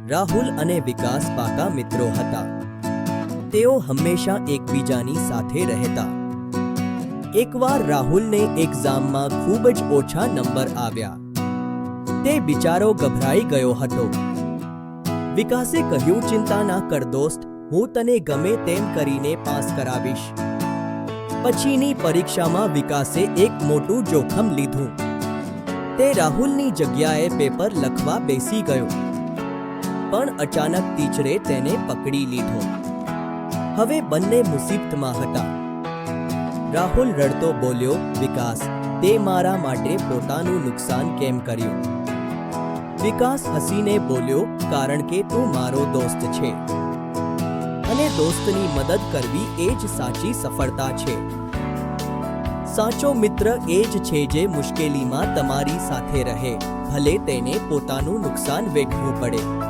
રાહુલ અને વિકાસ પાકા મિત્રો હતા. તેઓ હંમેશા એકબીજાની સાથે રહેતા. એકવાર રાહુલને એક્ઝામમાં ખૂબ જ ઓછા નંબર આવ્યા. તે બિચારો ગભરાઈ ગયો હતો. વિકાસે કહ્યું, ચિંતા ના કર દોસ્ત, હું તને ગમે તેમ કરીને પાસ કરાવીશ. પછીની પરીક્ષામાં વિકાસે એક મોટું જોખમ લીધું. તે રાહુલની જગ્યાએ પેપર લખવા બેસી ગયો. પણ અચાનક ટીચરે તેને પકડી લીધો. હવે બંને મુસીબતમાં હતા. રાહુલ રડતો બોલ્યો, વિકાસ, તે મારા માટે પોતાનું નુકસાન કેમ કર્યું? વિકાસ હસીને બોલ્યો, કારણ કે તું મારો દોસ્ત છે અને દોસ્તની મદદ કરવી એ જ સાચી સફળતા છે. સાચો મિત્ર એ જ છે જે મુશ્કેલીમાં તમારી સાથે રહે, ભલે તેને પોતાનું નુકસાન વેઠવું પડે.